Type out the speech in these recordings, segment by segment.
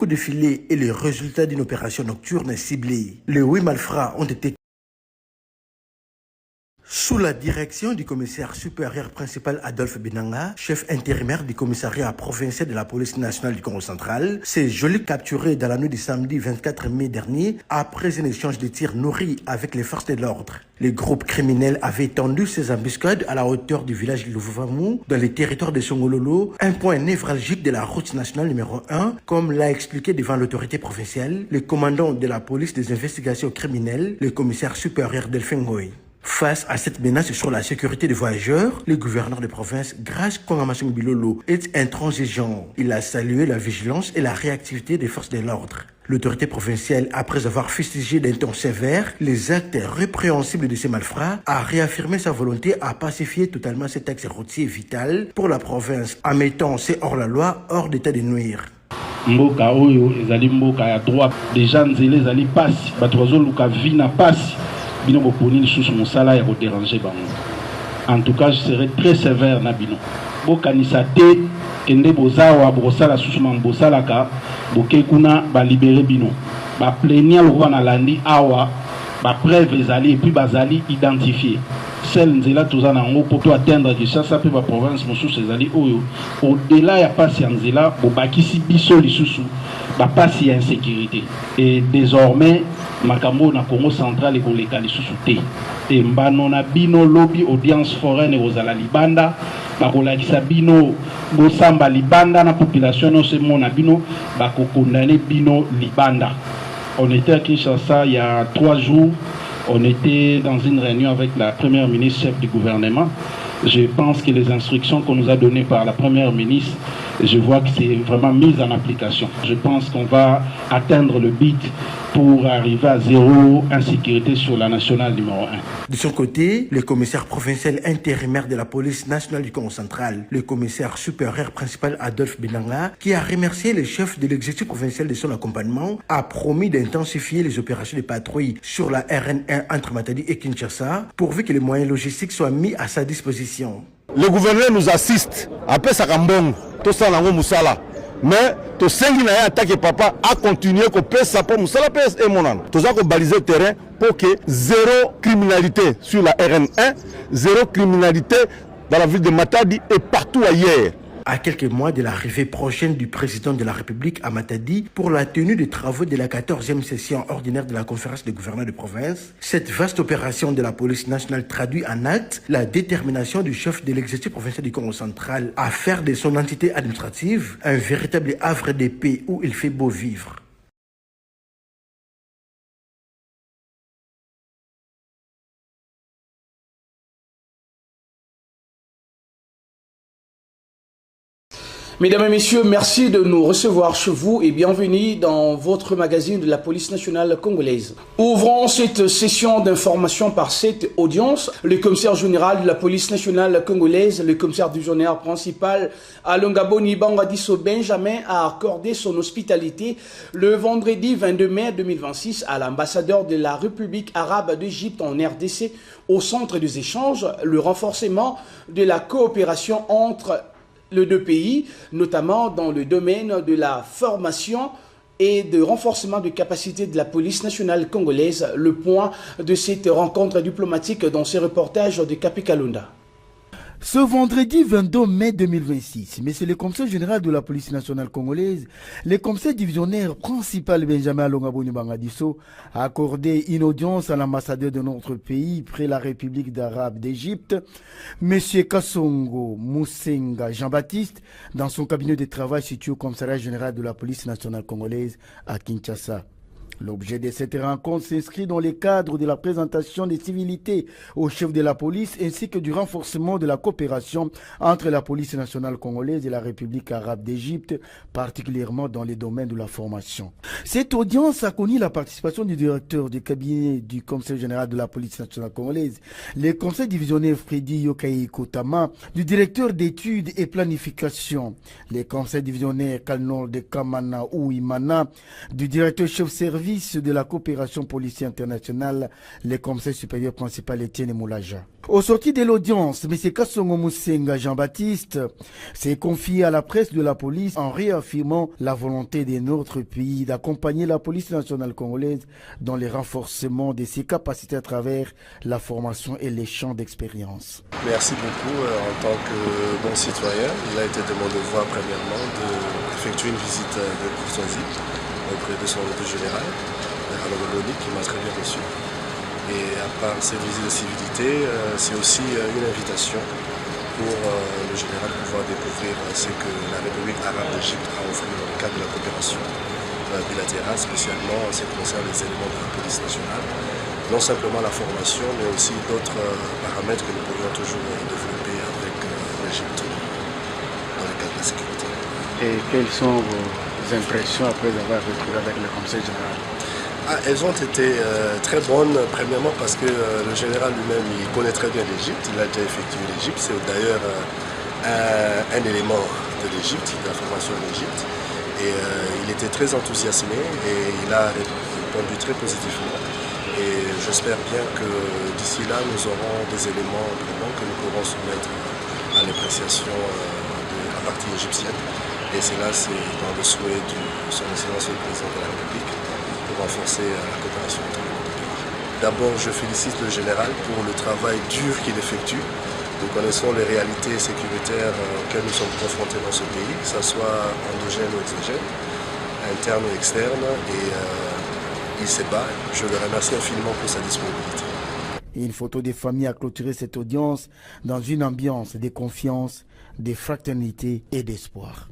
Coup de filet et les résultats d'une opération nocturne ciblée. Les 8 malfrats ont été sous la direction du commissaire supérieur principal Adolphe Benanga, chef intérimaire du commissariat provincial de la police nationale du Congo central, s'est joliment capturé dans la nuit du samedi 24 mai dernier après un échange de tirs nourris avec les forces de l'ordre. Le groupe criminel avait tendu ses embuscades à la hauteur du village de Louvavamou, dans les territoires de Songololo, un point névralgique de la route nationale numéro 1, comme l'a expliqué devant l'autorité provinciale le commandant de la police des investigations criminelles, le commissaire supérieur Delphin Ngoy. Face à cette menace sur la sécurité des voyageurs, le gouverneur de province, Grace Kongamasung Bilolo, est intransigeant. Il a salué la vigilance et la réactivité des forces de l'ordre. L'autorité provinciale, après avoir fustigé d'un ton sévère les actes répréhensibles de ces malfrats, a réaffirmé sa volonté à pacifier totalement cet axe routier vital pour la province, en mettant ces hors-la-loi hors d'état de nuire. Mboka oyo ezali mboka ya droit déjà nzele ezali pasi bato bazoluka vi na pasi bino boponi lisusu mosala ya koderange bango. En tout cas, je serai très sévère na bino. Bokanisa te kende bozawa bosala susu na bosalaka boke kuna ba libérer bino. Ba plaignant le roi na landi awa ba preuve ezali et puis bazali identifié. Celle nzela tozana ngo pour atteindre que ça peut ba province mosusu ezali oyo au-delà ya pasi ya nzela bobakisi biso lisusu ba pasi ya insécurité. Et désormais makambo na Congo central et koleka lisusu te. Et mbano na bino lobby audience foraine ozala libanda bakolakisa bino bosamba libanda na population no semo na bino bakokondane bino libanda. On était à Kinshasa il y a 3 jours. On était dans une réunion avec la première ministre chef du gouvernement. Je pense que les instructions qu'on nous a données par la première ministre, je vois que c'est vraiment mis en application. Je pense qu'on va atteindre le but pour arriver à zéro insécurité sur la nationale numéro 1. De son côté, le commissaire provincial intérimaire de la police nationale du Congo central, le commissaire supérieur principal Adolphe Benanga, qui a remercié les chefs de l'exécutif provincial de son accompagnement, a promis d'intensifier les opérations de patrouille sur la RN1 entre Matadi et Kinshasa, pourvu que les moyens logistiques soient mis à sa disposition. Le gouverneur nous assiste. Après Sakambong, tout ça dans Moussala. Mais to sengi na ya attaque papa a continué ko pesa pour Moussala pes et monana. Tout ça ko baliser le terrain pour que zéro criminalité sur la RN1, zéro criminalité dans la ville de Matadi et partout ailleurs. À quelques mois de l'arrivée prochaine du président de la République à Matadi pour la tenue des travaux de la 14e session ordinaire de la conférence des gouverneurs de province, cette vaste opération de la police nationale traduit en acte la détermination du chef de l'exécutif provincial du Congo central à faire de son entité administrative un véritable havre de paix où il fait beau vivre. Mesdames et messieurs, merci de nous recevoir chez vous et bienvenue dans votre magazine de la police nationale congolaise. Ouvrons cette session d'information par cette audience. Le commissaire général de la police nationale congolaise, le commissaire divisionnaire principal Alongaboni Bangadiso Benjamin a accordé son hospitalité le vendredi 22 mai 2026 à l'ambassadeur de la République arabe d'Égypte en RDC au centre des échanges, le renforcement de la coopération entre les deux pays, notamment dans le domaine de la formation et de renforcement de capacité de la police nationale congolaise, le point de cette rencontre diplomatique dans ces reportages de Capi Kalunda. Ce vendredi 22 mai 2026, monsieur le commissaire général de la police nationale congolaise, le commissaire divisionnaire principal Benjamin Alongaboni Bangadiso a accordé une audience à l'ambassadeur de notre pays près la République arabe d'Égypte, monsieur Kassongo Moussenga Jean-Baptiste, dans son cabinet de travail situé au commissariat général de la police nationale congolaise à Kinshasa. L'objet de cette rencontre s'inscrit dans le cadre de la présentation des civilités au chef de la police ainsi que du renforcement de la coopération entre la police nationale congolaise et la République arabe d'Égypte, particulièrement dans les domaines de la formation. Cette audience a connu la participation du directeur du cabinet du commissaire général de la police nationale congolaise, le conseil divisionnaire Freddy Yokai Kotama, du directeur d'études et planification, le conseil divisionnaire Kalnor de Kamana Ouimana, du directeur chef service service de la coopération policière internationale, le commissaire supérieur principal Etienne Moulaja. Au sorti de l'audience, M. Kassongo Moussenga Jean-Baptiste s'est confié à la presse de la police en réaffirmant la volonté de notre pays d'accompagner la police nationale congolaise dans le renforcement de ses capacités à travers la formation et l'échange d'expérience. Merci beaucoup. En tant que bon citoyen, il a été de mon devoir premièrement d'effectuer une visite de courtoisie auprès de son directeur général, Alain Loni, qui m'a très bien reçu. Et à part ces visites de civilité, c'est aussi une invitation pour le général pouvoir découvrir ce que la République arabe d'Égypte a offert dans le cadre de la coopération bilatérale, spécialement en ce qui concerne les éléments de la police nationale. Non simplement la formation, mais aussi d'autres paramètres que nous pourrions toujours développer avec l'Égypte dans le cadre de la sécurité. Et quelles sont vos impressions après avoir retrouvé avec le conseil général? Elles ont été très bonnes, premièrement parce que le général lui-même il connaît très bien l'Égypte, il a déjà effectué l'Égypte, c'est d'ailleurs un élément de l'Égypte, de la formation en Égypte, et il était très enthousiasmé et il a répondu très positivement. Et j'espère bien que d'ici là, nous aurons des éléments vraiment que nous pourrons soumettre à l'appréciation de la partie égyptienne. Et cela, c'est dans le souhait de son Excellence le Président de la République pour renforcer la coopération entre les deux pays. D'abord, je félicite le général pour le travail dur qu'il effectue. Nous connaissons les réalités sécuritaires auxquelles nous sommes confrontés dans ce pays, que ce soit endogène ou exogène, interne ou externe, et il se bat. Je le remercie infiniment pour sa disponibilité. Une photo des familles a clôturé cette audience dans une ambiance de confiance, de fraternité et d'espoir.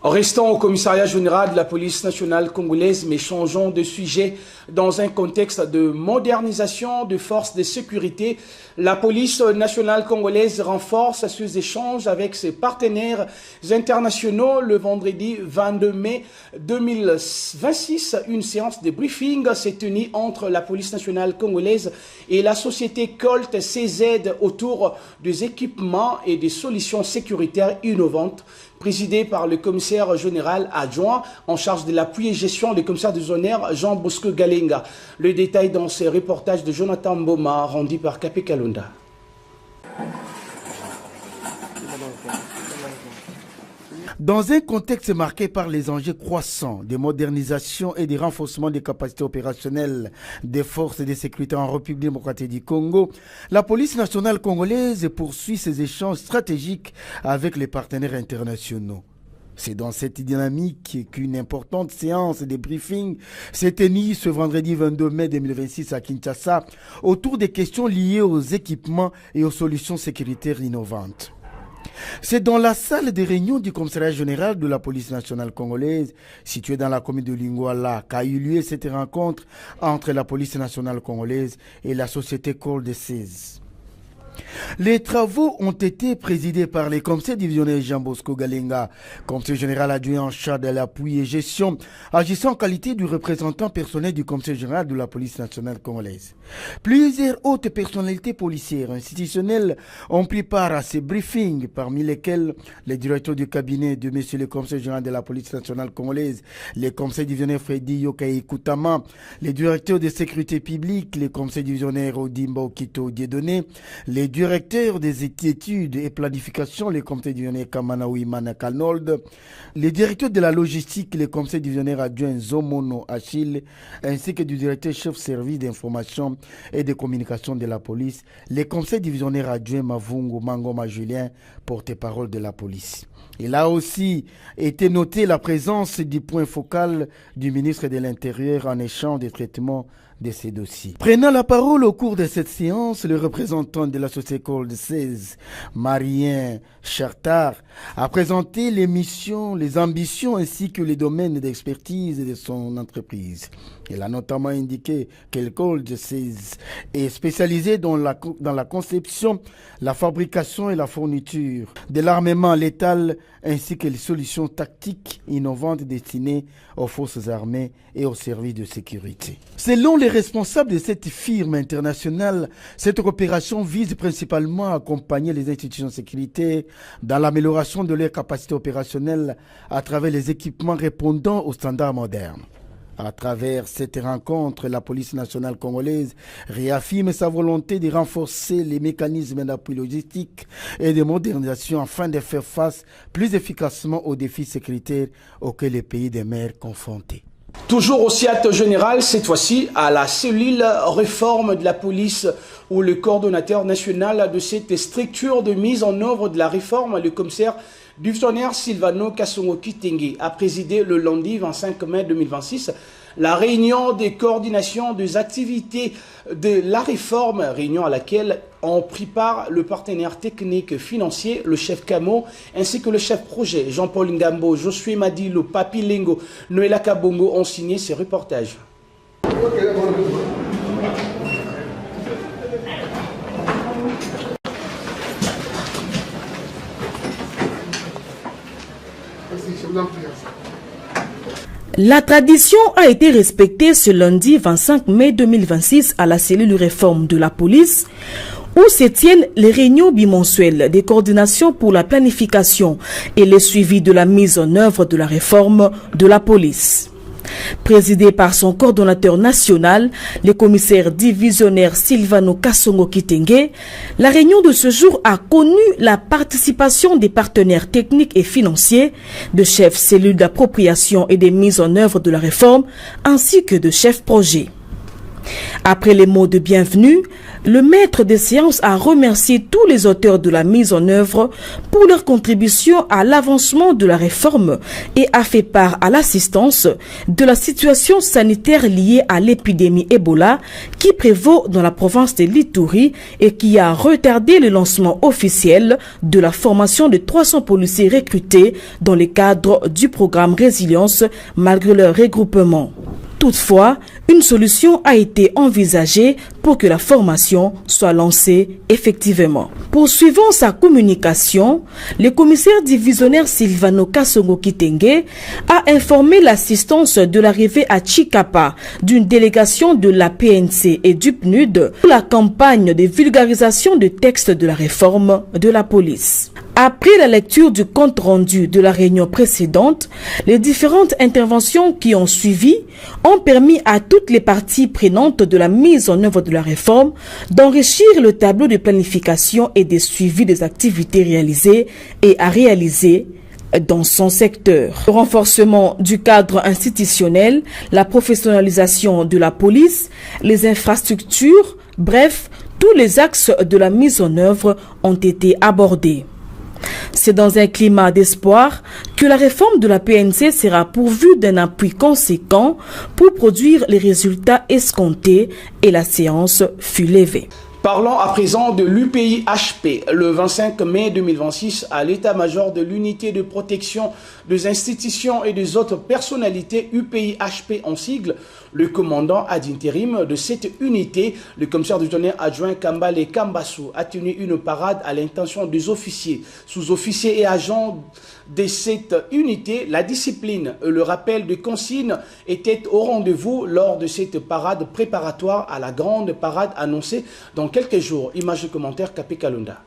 Restons au commissariat général de la police nationale congolaise, mais changeons de sujet. Dans un contexte de modernisation de forces de sécurité, la police nationale congolaise renforce ses échanges avec ses partenaires internationaux. Le vendredi 22 mai 2026, une séance de briefing s'est tenue entre la police nationale congolaise et la société Colt CZ autour des équipements et des solutions sécuritaires innovantes, présidée par le commissaire général adjoint en charge de l'appui et gestion, le commissaire de zone Jean Bosco Galenga. Le détail dans ce reportage de Jonathan Mboma rendu par Capé Kalunda. Dans un contexte marqué par les enjeux croissants de modernisation et de renforcement des capacités opérationnelles des forces de sécurité en République démocratique du Congo, la police nationale congolaise poursuit ses échanges stratégiques avec les partenaires internationaux. C'est dans cette dynamique qu'une importante séance de briefing s'est tenue ce vendredi 22 mai 2026 à Kinshasa autour des questions liées aux équipements et aux solutions sécuritaires innovantes. C'est dans la salle de réunion du commissariat général de la police nationale congolaise, située dans la commune de Lingouala, qu'a eu lieu cette rencontre entre la police nationale congolaise et la société Colt CZ. Les travaux ont été présidés par les commissaires divisionnaires Jean Bosco Galenga, commissaire général adjoint en charge de l'appui et gestion, agissant en qualité du représentant personnel du commissaire général de la police nationale congolaise. Plusieurs hautes personnalités policières institutionnelles ont pris part à ces briefings, parmi lesquels les directeurs du cabinet de M. le commissaire général de la police nationale congolaise, les commissaires divisionnaires Freddy Yokai Koutama, les directeurs de sécurité publique, les commissaires divisionnaires Odimba Okito Dieudonné, les directeurs des études et planification, les commissaires divisionnaires Kamanaoui Manakanold, les directeurs de la logistique, les commissaires divisionnaires adjoints Zomono Achille, ainsi que du directeur chef service d'information et de communication de la police, les commissaires divisionnaires adjoints Mavungu Mangoma Julien, porte-parole de la police. Il a aussi été noté la présence du point focal du ministre de l'Intérieur en échange des traitements de ces dossiers. Prenant la parole au cours de cette séance, le représentant de la société Colt CZ, Marien Chartard, a présenté les missions, les ambitions ainsi que les domaines d'expertise de son entreprise. Il a notamment indiqué que le Colt CZ est spécialisé dans la conception, la fabrication et la fourniture de l'armement létal ainsi que les solutions tactiques innovantes destinées aux forces armées et aux services de sécurité. Selon les les responsables de cette firme internationale, cette coopération vise principalement à accompagner les institutions sécuritaires dans l'amélioration de leurs capacités opérationnelles à travers les équipements répondant aux standards modernes. À travers cette rencontre, la police nationale congolaise réaffirme sa volonté de renforcer les mécanismes d'appui logistique et de modernisation afin de faire face plus efficacement aux défis sécuritaires auxquels les pays des mers confrontés. Toujours au SIAT général, cette fois-ci à la cellule réforme de la police, où le coordonnateur national de cette structure de mise en œuvre de la réforme, le commissaire divisionnaire Silvano Kasongo Kitenge, a présidé le lundi 25 mai 2026 la réunion de coordination des activités de la réforme, réunion à laquelle ont pris part le partenaire technique financier, le chef Camo, ainsi que le chef projet Jean-Paul Ngambo, Josué Madilo, Papi Lengo, Noëlla Kabongo ont signé ces reportages. La tradition a été respectée ce lundi 25 mai 2026 à la cellule réforme de la police, où se tiennent les réunions bimensuelles des coordinations pour la planification et le suivi de la mise en œuvre de la réforme de la police. Présidé par son coordonnateur national, le commissaire divisionnaire Silvano Kasongo Kitenge, la réunion de ce jour a connu la participation des partenaires techniques et financiers, de chefs cellules d'appropriation et de mise en œuvre de la réforme, ainsi que de chefs projet. Après les mots de bienvenue, le maître des séances a remercié tous les auteurs de la mise en œuvre pour leur contribution à l'avancement de la réforme et a fait part à l'assistance de la situation sanitaire liée à l'épidémie Ebola qui prévaut dans la province de l'Ituri et qui a retardé le lancement officiel de la formation de 300 policiers recrutés dans le cadre du programme Résilience malgré leur regroupement. Toutefois, une solution a été envisagée pour que la formation soit lancée effectivement. Poursuivant sa communication, le commissaire divisionnaire Silvano Kasongo Kitenge a informé l'assistance de l'arrivée à Chikapa d'une délégation de la PNC et du PNUD pour la campagne de vulgarisation de textes de la réforme de la police. Après la lecture du compte rendu de la réunion précédente, les différentes interventions qui ont suivi ont permis à toutes les parties prenantes de la mise en œuvre de la réforme d'enrichir le tableau de planification et de suivi des activités réalisées et à réaliser dans son secteur. Le renforcement du cadre institutionnel, la professionnalisation de la police, les infrastructures, bref, tous les axes de la mise en œuvre ont été abordés. C'est dans un climat d'espoir que la réforme de la PNC sera pourvue d'un appui conséquent pour produire les résultats escomptés et la séance fut levée. Parlons à présent de l'UPI-HP. Le 25 mai 2026, à l'état-major de l'unité de protection des institutions et des autres personnalités, UPI-HP en sigle, le commandant ad intérim de cette unité, le commissaire du tonnerre adjoint Kambale Kambassou, a tenu une parade à l'intention des officiers, sous-officiers et agents de cette unité. La discipline et le rappel de consignes étaient au rendez-vous lors de cette parade préparatoire à la grande parade annoncée dans quelques jours. Image de commentaire Kapé Kalunda.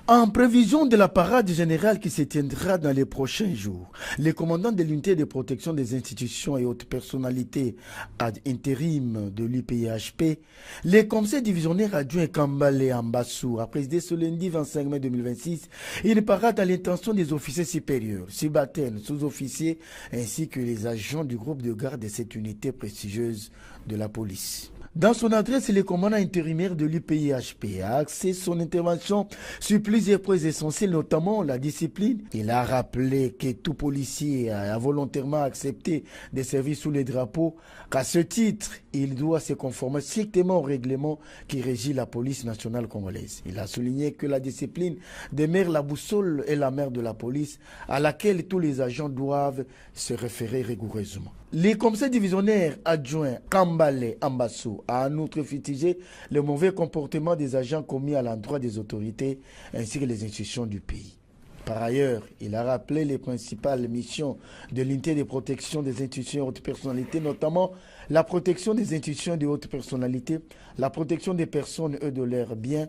En prévision de la parade générale qui se tiendra dans les prochains jours, les commandants de l'unité de protection des institutions et autres personnalités ad intérim de l'UPI-HP, les commissaires divisionnaires adjoints Kambale Kambassou a présidé ce lundi 25 mai 2026 une parade à l'intention des officiers supérieurs, subalternes, sous-officiers ainsi que les agents du groupe de garde de cette unité prestigieuse de la police. Dans son adresse, le commandant intérimaire de l'UPIHP a axé son intervention sur plusieurs points essentiels, notamment la discipline. Il a rappelé que tout policier a volontairement accepté de servir sous les drapeaux, qu'à ce titre, il doit se conformer strictement au règlement qui régit la police nationale congolaise. Il a souligné que la discipline demeure la boussole et la mère de la police à laquelle tous les agents doivent se référer rigoureusement. Les commissaires divisionnaires adjoints Kambale Ambassou a en outre fustigé le mauvais comportement des agents commis à l'endroit des autorités ainsi que les institutions du pays. Par ailleurs, il a rappelé les principales missions de l'unité de protection des institutions et hautes personnalités, notamment la protection des institutions de hautes personnalités, la protection des personnes et de leurs biens,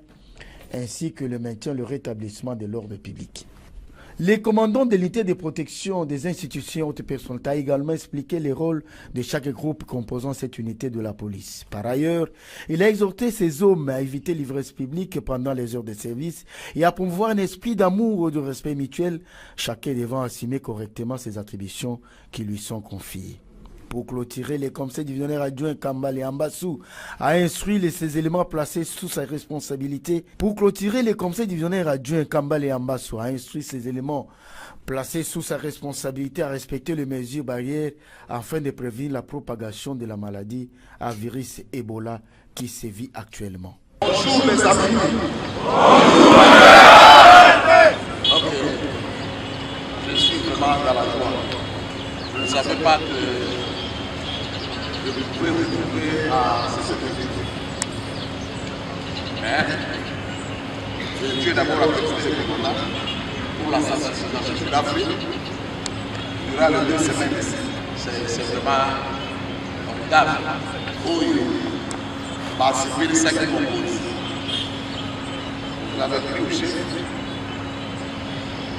ainsi que le maintien et le rétablissement de l'ordre public. Les commandants de l'unité de protection des institutions hautes personnalités a également expliqué les rôles de chaque groupe composant cette unité de la police. Par ailleurs, il a exhorté ces hommes à éviter l'ivresse publique pendant les heures de service et à promouvoir un esprit d'amour et de respect mutuel, chacun devant assumer correctement ses attributions qui lui sont confiées. Pour clôturer, les commissaires divisionnaires adjoints Kambale Ambassou a instruit ces éléments placés sous sa responsabilité. Pour clôturer, les commissaires divisionnaires adjoints Kambale Ambassou a instruit ces éléments placés sous sa responsabilité à respecter les mesures barrières afin de prévenir la propagation de la maladie à virus Ebola qui sévit actuellement. Bonjour les amis. Ok. Je suis vraiment dans la joie. Je ne savais pas que je pouvais vous retrouver à ce objectif. Mais je tiens d'abord à remercier le commandant pour la sensibilisation de l'Afrique durant les 2 semaines ici. C'est vraiment formidable. Participer de ce qui compose. Vous l'avez pris au chef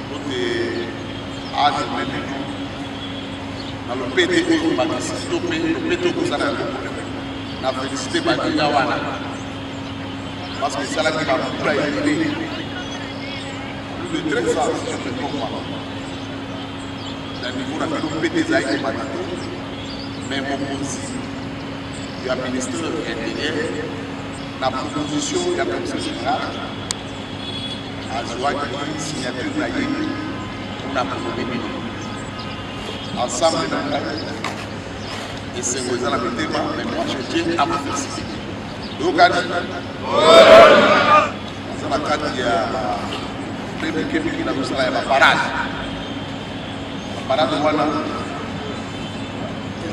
pour des âges maintenant. Dans le PD, on va stopper le PD que ça a la félicité par Yawana. Parce que c'est là qui va vous aider. Plus de 13 ans, si je ne me trompe pas. Dans le niveau de la PD, ça a été battu. Mais mon aussi, du ministre intérieur, la proposition de la commission générale a joint une signature d'Aïe pour la proposition. Ensemble, et c'est vous allez me dire, mais moi je tiens à vous féliciter. Donc, ça va quand il y a la parade. La parade, voilà.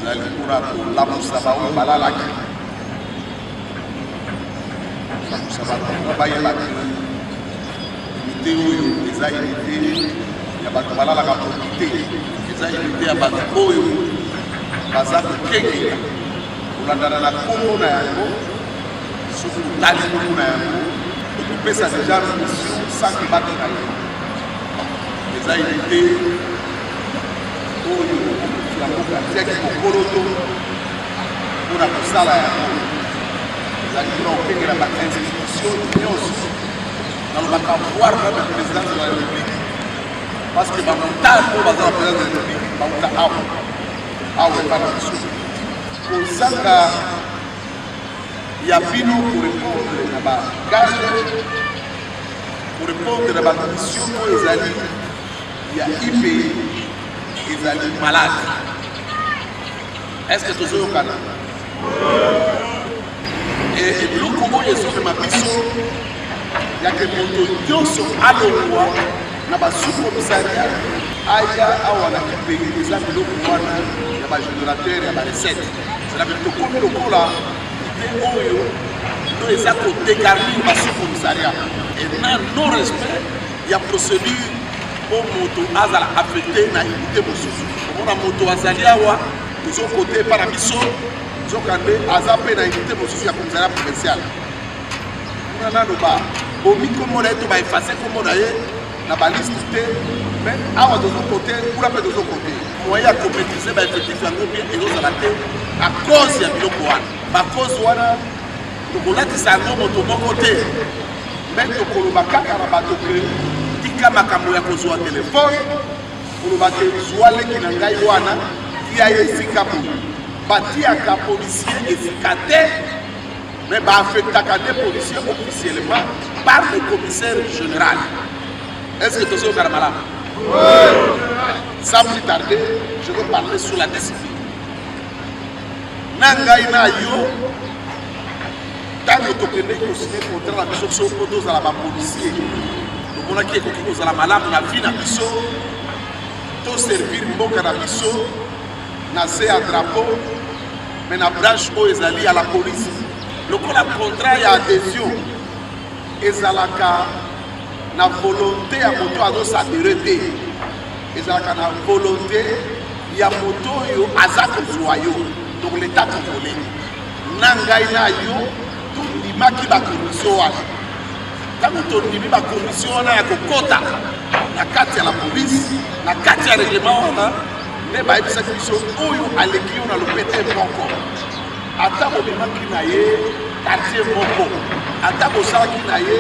Ils allaient pour la moussa, la lac. La moussa, la lac. Les aïeux, il y a pas la capacité. Eza unité ya bato oyo baza kokengela kolandana na kombo na yango soki otali kombo na yango okopesa deja mission sanki bato na ye. Eza unité oyo ya mboka tiaki mokoloto mpona kosala yango. Ezali mpona kokengela bainstitution nyonso nalobaka voir même la présidence de la République. Parce que dans le temps où on va dans la présidence de la République, on va pas la mission. Pour ça, il y a Bino pour répondre à la carte, pour répondre à la mission pour les alliés. Il y a IPI, les alliés malades. Est-ce que tout ça est au Canada? Et nous, comment ils sont de ma mission, il y a que mon Dieu sont à l'eau. Na ba sous-commissariat aya awana kipeli eza biloko wana ya ba générateur ya ba recette. C'est la biloko comme lokola ide oyo no eza ko dégarnir ba sous-commissariat et na non respect ya procédure pour moto azala affecté na unité mosusu. Omona moto azali awa tozo côté par biso zo kande azape na unité mosusu ya commissariat provincial. On a no ba bomi comme on est to ba effacer comme on a na baliste mais awa de l'autre côté ou la paix de l'autre côté moyen à compétiser bah effectivement bien et nous à cause ya biloko wana ba cause wana tokolati sango moto côté mais tokoloba kaka na bato pe tika makambo ya kozwa telefone koloba te zwa leki na ngai wana kia esika po batiaka policier efika te mais affectaka des policiers officiellement par le commissaire général. Est-ce que tu es au Karamala? Sans plus tarder, je veux parler sur la discipline. Nangai na yo, tant que tu connais que signer contrat la mission sur le dos à la policier, nous avons qui est à la malade, on a vu la mission, tout servir mboka na mission, na se à drapeau, mais na branche où ils allient à la police. Le contrat y a adhésion, ils allient na volonté à moto à s'adhérer. Ezalaka na volonté ya moto yo azako joyo donc l'état congolais nangai na yo tout limaki ba commission wana tango to limi ba commission wana ya kokota na kati ya la police na kati ya règlement wana ne ba ebisa commission oyo aleki yo na lopete moko ata bobimaki na ye quartier moko ata bosalaki na ye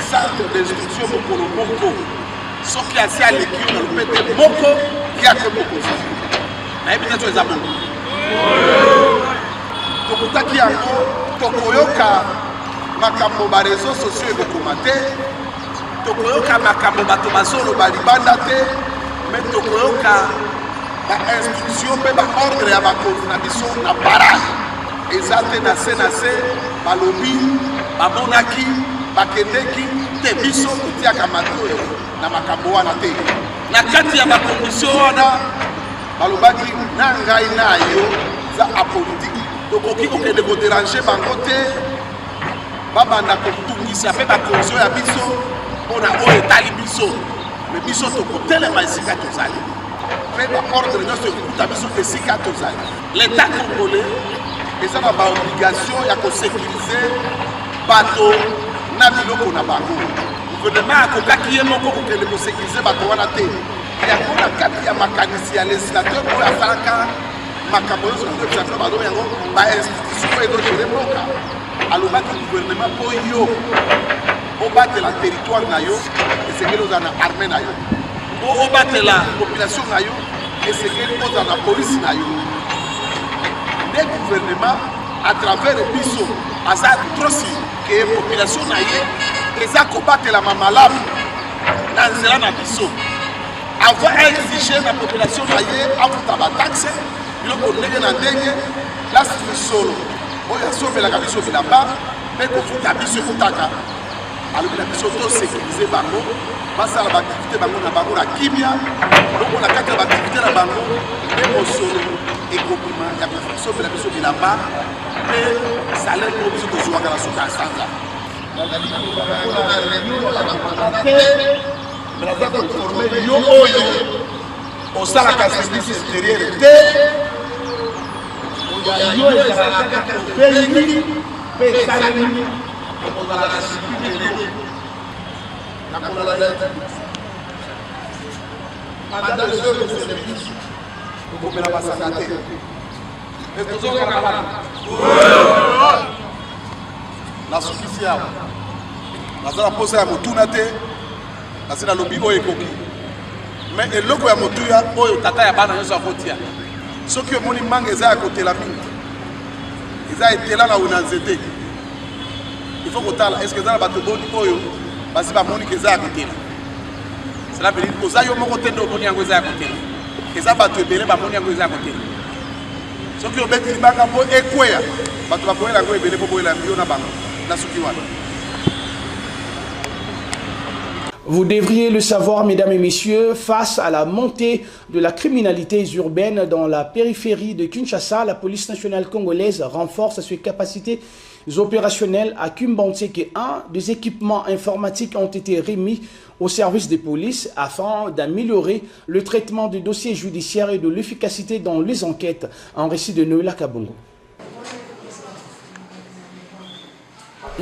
centre d'instruction mokolo moko soki asi aleki yo na lopete moko yako mokosi nayebi te to eza bongo tokutaki yango tokoyoka makambo bareseau sociaux ekokoma te tokoyoka makambo bato bazoloba libanda te me tokoyoka bainstruction mpe baordre ya bakonzi na biso na parade eza te na se balobi bamonaki bakendeki te biso totiaka matoyo na makambo wana te na kati ya bakondition wana balobaki na ngai na yo za apolitique tokoki kokende koderange bango te babanda kotungisa mpe bakondition ya biso mpona oyo etali biso me biso tokotelema esika tozali mpe baordre nyonso ekokuta biso esika tozali l'état congolais eza na baobligation ya kosécurize bato na biloko na bango gouvernement akokaki ye moko kokende kosécurize bato wana te yango na kati ya makanisi ya législateur oyo asalaka makambo nyonso nakoebisaka bato yango bainstitution oyo ezogere mboka alobaki gouvernement mpo yo obatela territoire na yo esengeli ozala na armée na yo mpo obatela population na yo esengeli ozala na polisi na yo nde gouvernement à travers biso aza trosi ke population na ye eza kobatelama malamu na nzela na biso avant exige na population na ye afuta bataxe biloko ndenge na ndenge place misolo oyo asombelaka biso bilamba mpe kofuta biso efutaka alobi na biso tosécurize bango basala baaktivité bango na bango na kimia loko na kati ya baaktivité na bango mpe mosolo ekobima ya kosombela biso bilamba mpe salaire mpo biso tozwaka na suka ya sanza naza koforme yo oyo osalaka service extérieur te yo ezalaka obelini mpe esalemi okozalaka sipikelo nakolala pendant les heures de service tokomela basaka te mais tozokaka bana nasukisi awa naza na posa ya motuna te kasi nalobi oyo ekoki mais eloko ya motuya oyo tata ya bana nyonso akotia soki omoni manga eza ya kotela mingi eza etela na una nzete ifo kotala eske eza na bato boni oyo basi bamoni ke eza ya kotela cela veut dire oza yo moko te nde omoni yango eza ya kotela eza bato ebele bamoni yango eza ya kotela soki obeti libanga mpo ekweya bato bakoyela yango ebele mpo boyela yo na bango na suki wana. Vous devriez le savoir, mesdames et messieurs, face à la montée de la criminalité urbaine dans la périphérie de Kinshasa, la police nationale congolaise renforce ses capacités opérationnelles à Kumbanseke 1. Des équipements informatiques ont été remis au service des polices afin d'améliorer le traitement des dossiers judiciaires et de l'efficacité dans les enquêtes. En récit de Noëlla Kabongo.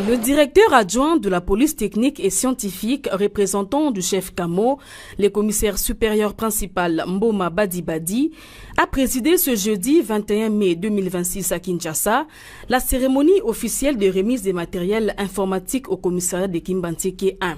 Le directeur adjoint de la police technique et scientifique, représentant du chef Kamo, le commissaire supérieur principal Mboma Badibadi, a présidé ce jeudi 21 mai 2026 à Kinshasa la cérémonie officielle de remise des matériels informatiques au commissariat de Kimbantseke 1.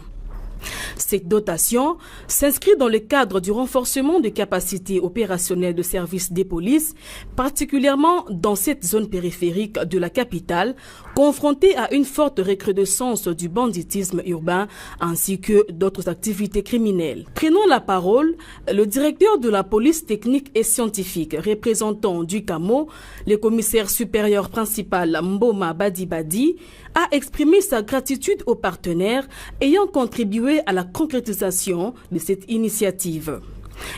Cette dotation s'inscrit dans le cadre du renforcement des capacités opérationnelles de service des polices, particulièrement dans cette zone périphérique de la capitale, confrontée à une forte recrudescence du banditisme urbain ainsi que d'autres activités criminelles. Prenons la parole, le directeur de la police technique et scientifique, représentant du CAMO, le commissaire supérieur principal Mboma Badibadi, a exprimé sa gratitude aux partenaires ayant contribué à la concrétisation de cette initiative.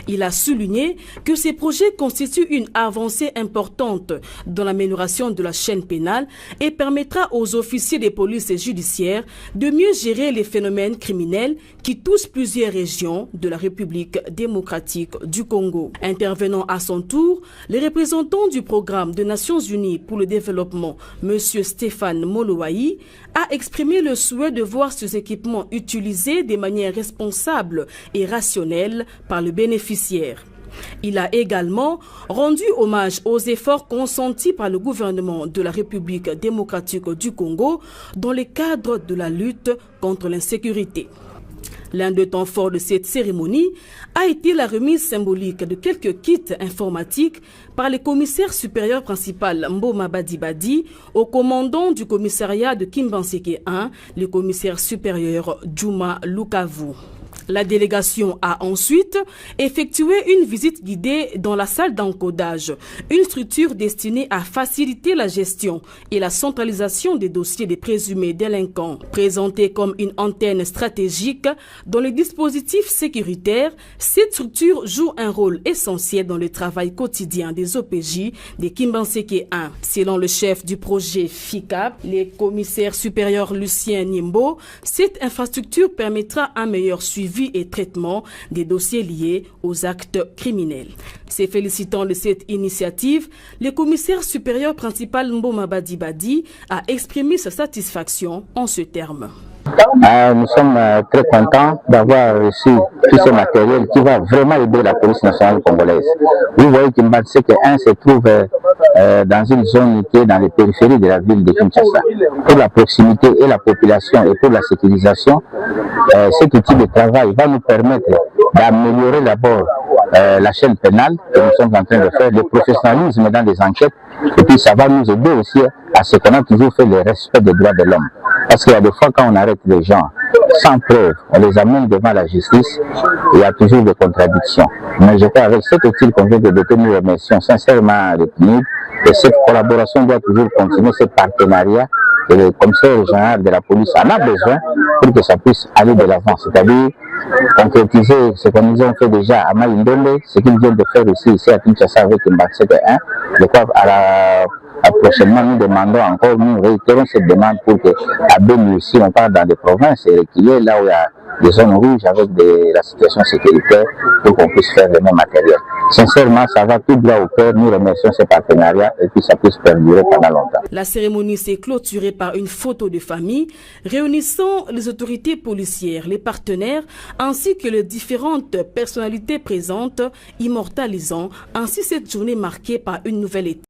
Il a souligné que ces projets constituent une avancée importante dans l'amélioration de la chaîne pénale et permettra aux officiers des polices judiciaires de mieux gérer les phénomènes criminels qui touchent plusieurs régions de la République démocratique du Congo. Intervenant à son tour, le représentant du programme des Nations Unies pour le développement, M. Stéphane Molowaï, a exprimé le souhait de voir ces équipements utilisés de manière responsable et rationnelle par le bénéficiaire. Il a également rendu hommage aux efforts consentis par le gouvernement de la République démocratique du Congo dans le cadre de la lutte contre l'insécurité. L'un des temps forts de cette cérémonie a été la remise symbolique de quelques kits informatiques par le commissaire supérieur principal Mboma Badibadi au commandant du commissariat de Kimbanseke 1, le commissaire supérieur Djouma Lukavu. La délégation a ensuite effectué une visite guidée dans la salle d'encodage, une structure destinée à faciliter la gestion et la centralisation des dossiers des présumés délinquants. Présentée comme une antenne stratégique dans les dispositifs sécuritaires, cette structure joue un rôle essentiel dans le travail quotidien des OPJ de Kimbanseke 1. Selon le chef du projet FICAP, le commissaire supérieur Lucien Nimbo, cette infrastructure permettra un meilleur suivi et traitement des dossiers liés aux actes criminels. Se félicitant de cette initiative, le commissaire supérieur principal Mboma Badibadi a exprimé sa satisfaction en ce terme. Nous sommes très contents d'avoir reçu tout ce matériel qui va vraiment aider la police nationale congolaise. Vous voyez qu'Imbanseke 1 se trouve dans une zone qui est dans les périphéries de la ville de Kinshasa. Pour la proximité et la population et pour la sécurisation, cet outil de travail va nous permettre d'améliorer d'abord la chaîne pénale que nous sommes en train de faire, le professionnalisme dans les enquêtes, et puis ça va nous aider aussi à ce qu'on a toujours fait le respect des droits de l'homme. Parce qu'il y a des fois quand on arrête les gens sans preuve, on les amène devant la justice, il y a toujours des contradictions. Mais je crois qu'avec cet outil qu'on vient de doter, nous remercions sincèrement le PNUD, et cette collaboration doit toujours continuer, ce partenariat, et le commissaire général de la police en a besoin pour que ça puisse aller de l'avant, c'est-à-dire concrétiser ce que nous avons fait déjà à Maïndole, ce qu'ils viennent de faire ici à Kinshasa avec Imbanseke 1. Je crois prochainement nous demandons encore, nous réitérons cette demande pour que à Beni aussi on part dans des provinces et qu'il y ait là où il y a des zones rouges avec la situation sécuritaire pour qu'on puisse faire le même matériel. Sincèrement, ça va tout droit au cœur. Nous remercions ces partenariats et puis ça puisse perdurer pendant longtemps. La cérémonie s'est clôturée par une photo de famille réunissant les autorités policières, les partenaires ainsi que les différentes personnalités présentes, immortalisant ainsi cette journée marquée par une nouvelle étape.